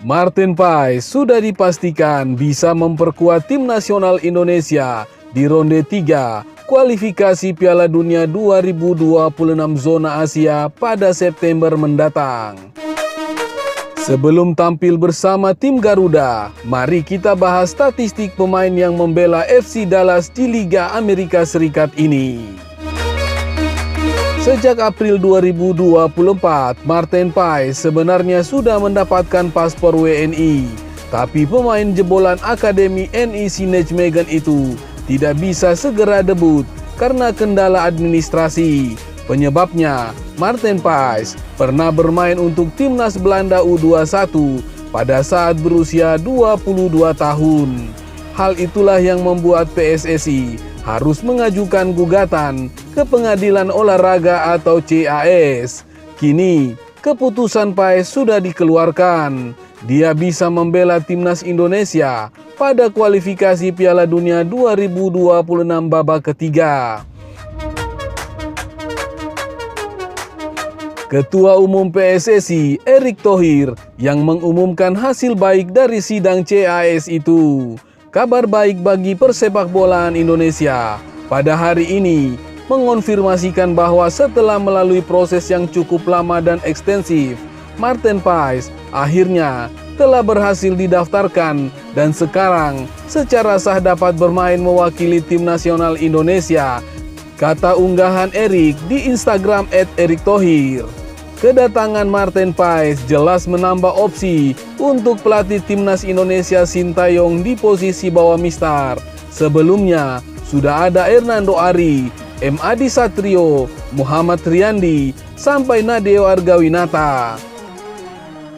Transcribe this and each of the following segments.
Martin Paes sudah dipastikan bisa memperkuat tim nasional Indonesia di ronde 3 kualifikasi Piala Dunia 2026 zona Asia pada September mendatang. Sebelum tampil bersama tim Garuda, mari kita bahas statistik pemain yang membela FC Dallas di Liga Amerika Serikat ini. Sejak April 2024, Martin Paes sebenarnya sudah mendapatkan paspor WNI. Tapi pemain jebolan Akademi NEC Nijmegen itu tidak bisa segera debut karena kendala administrasi. Penyebabnya, Martin Paes pernah bermain untuk timnas Belanda U21 pada saat berusia 22 tahun. Hal itulah yang membuat PSSI harus mengajukan gugatan ke Pengadilan Olahraga atau CAS. Kini, keputusan Paes sudah dikeluarkan. Dia bisa membela timnas Indonesia pada kualifikasi Piala Dunia 2026 babak ketiga. Ketua Umum PSSI, Erick Thohir, yang mengumumkan hasil baik dari sidang CAS itu. Kabar baik bagi persepakbolaan Indonesia pada hari ini mengonfirmasikan bahwa setelah melalui proses yang cukup lama dan ekstensif, Martin Paes akhirnya telah berhasil didaftarkan dan sekarang secara sah dapat bermain mewakili tim nasional Indonesia, kata unggahan Erick di Instagram @erikthohir. Kedatangan Martin Paes jelas menambah opsi untuk pelatih timnas Indonesia Sintayong di posisi bawah Mistar. Sebelumnya sudah ada Hernando Ari, M. Adi Satrio, Muhammad Riyandi, sampai Nadeo Argawinata.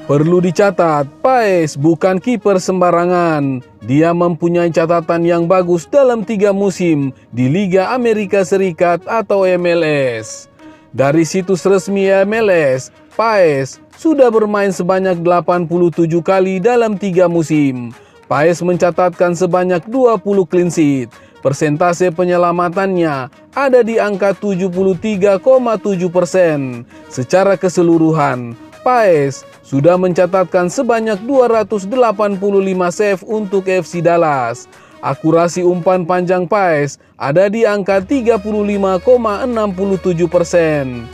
Perlu dicatat, Paes bukan kiper sembarangan. Dia mempunyai catatan yang bagus dalam 3 musim di Liga Amerika Serikat atau MLS. Dari situs resmi MLS, Paes sudah bermain sebanyak 87 kali dalam 3 musim. Paes mencatatkan sebanyak 20 clean sheet. Persentase penyelamatannya ada di angka 73,7%. Secara keseluruhan, Paes sudah mencatatkan sebanyak 285 save untuk FC Dallas. Akurasi umpan panjang Paes ada di angka 35,67%.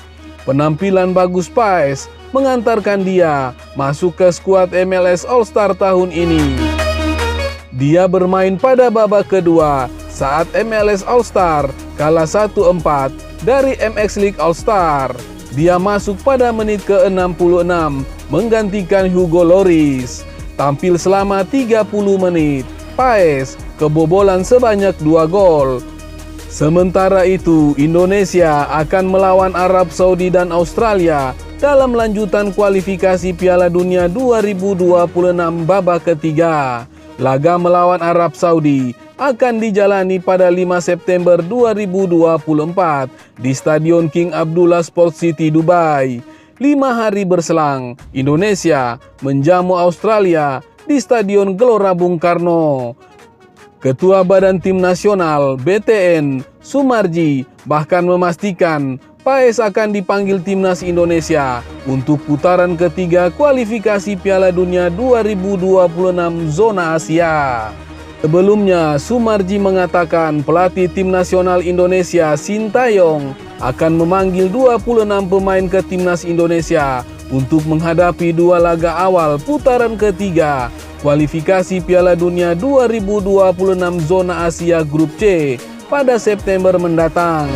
Penampilan bagus Paes mengantarkan dia masuk ke skuad MLS All-Star tahun ini. Dia bermain pada babak kedua saat MLS All-Star kalah 1-4 dari MX League All-Star. Dia masuk pada menit ke-66 menggantikan Hugo Lloris. Tampil selama 30 menit. Paes kebobolan sebanyak 2 gol. Sementara itu, Indonesia akan melawan Arab Saudi dan Australia dalam lanjutan kualifikasi Piala Dunia 2026 babak ketiga. Laga melawan Arab Saudi akan dijalani pada 5 September 2024 di Stadion King Abdullah Sports City, Dubai. 5 hari berselang, Indonesia menjamu Australia di Stadion Gelora Bung Karno. Ketua Badan Tim Nasional BTN, Sumarji, bahkan memastikan Paes akan dipanggil timnas Indonesia untuk putaran ketiga kualifikasi Piala Dunia 2026 zona Asia. Sebelumnya, Sumarji mengatakan pelatih tim nasional Indonesia Sintayong akan memanggil 26 pemain ke timnas Indonesia untuk menghadapi 2 laga awal putaran ketiga kualifikasi Piala Dunia 2026 zona Asia Grup C pada September mendatang.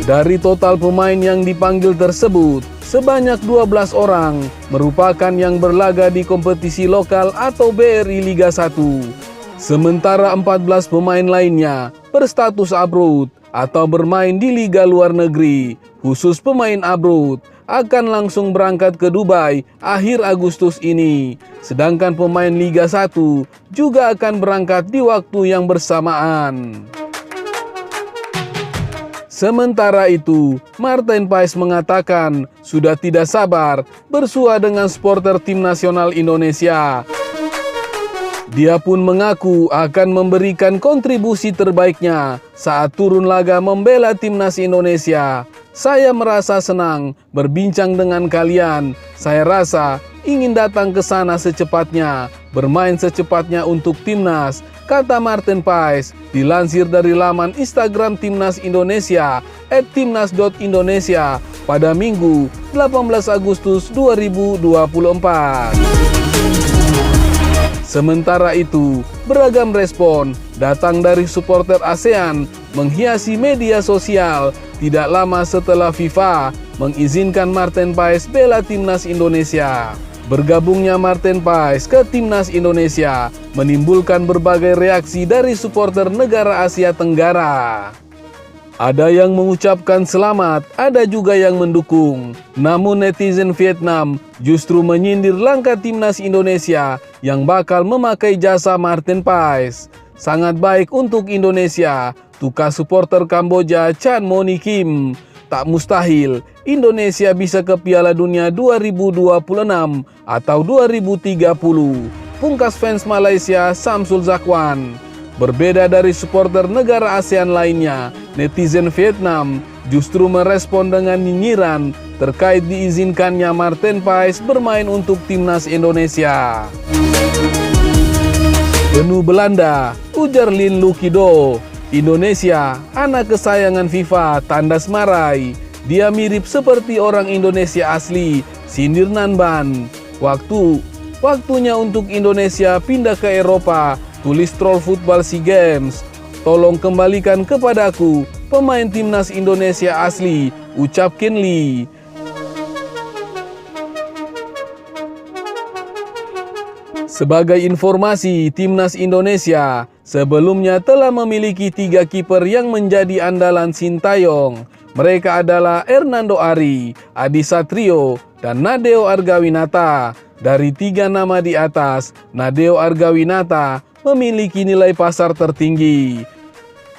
Dari total pemain yang dipanggil tersebut, sebanyak 12 orang merupakan yang berlaga di kompetisi lokal atau BRI Liga 1. Sementara 14 pemain lainnya berstatus abroad atau bermain di liga luar negeri. Khusus pemain abroad akan langsung berangkat ke Dubai akhir Agustus ini. Sedangkan pemain Liga 1 juga akan berangkat di waktu yang bersamaan. Sementara itu, Martin Paes mengatakan sudah tidak sabar bersua dengan supporter tim nasional Indonesia. Dia pun mengaku akan memberikan kontribusi terbaiknya saat turun laga membela timnas Indonesia. Saya merasa senang berbincang dengan kalian. Saya rasa ingin datang ke sana secepatnya, bermain secepatnya untuk timnas, kata Marten Paes, dilansir dari laman Instagram Timnas Indonesia @timnas.indonesia pada Minggu 18 Agustus 2024. Sementara itu, beragam respon datang dari supporter ASEAN menghiasi media sosial tidak lama setelah FIFA mengizinkan Marten Paes bela timnas Indonesia. Bergabungnya Marten Paes ke timnas Indonesia menimbulkan berbagai reaksi dari supporter negara Asia Tenggara. Ada yang mengucapkan selamat, ada juga yang mendukung. Namun netizen Vietnam justru menyindir langkah timnas Indonesia yang bakal memakai jasa Marten Paes. Sangat baik untuk Indonesia, tukas supporter Kamboja Chan Moni Kim. Tak mustahil Indonesia bisa ke Piala Dunia 2026 atau 2030. Pungkas fans Malaysia Samsul Zakwan. Berbeda dari supporter negara ASEAN lainnya, netizen Vietnam justru merespon dengan nyinyiran terkait diizinkannya Marten Paes bermain untuk timnas Indonesia. Penuh Belanda, ujar Lin Lukido. Indonesia, anak kesayangan FIFA, tandas marai. Dia mirip seperti orang Indonesia asli, sindir Nanban. Waktunya untuk Indonesia pindah ke Eropa, tulis troll football SEA Games. Tolong kembalikan kepadaku pemain timnas Indonesia asli, ucap Ken Lee. Sebagai informasi, timnas Indonesia sebelumnya telah memiliki 3 kiper yang menjadi andalan Sintayong. Mereka adalah Hernando Ari, Adi Satrio, dan Nadeo Argawinata. Dari 3 nama di atas, Nadeo Argawinata memiliki nilai pasar tertinggi.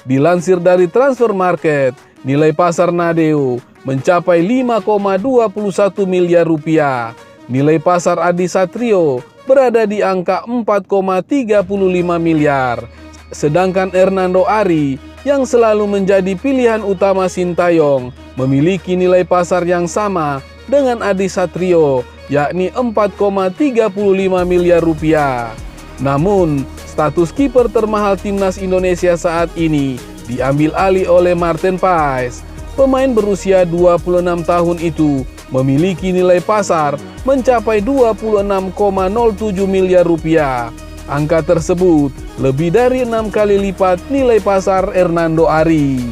Dilansir dari Transfer Market, nilai pasar Nadeo mencapai 5,21 miliar rupiah. Nilai pasar Adi Satrio berada di angka 4,35 miliar. Sedangkan Hernando Ari yang selalu menjadi pilihan utama Sintayong memiliki nilai pasar yang sama dengan Adi Satrio, yakni 4,35 miliar rupiah. Namun, status kiper termahal timnas Indonesia saat ini diambil alih oleh Marten Paes. Pemain berusia 26 tahun itu memiliki nilai pasar mencapai 26,07 miliar rupiah. Angka tersebut lebih dari 6 kali lipat nilai pasar Hernando Ari.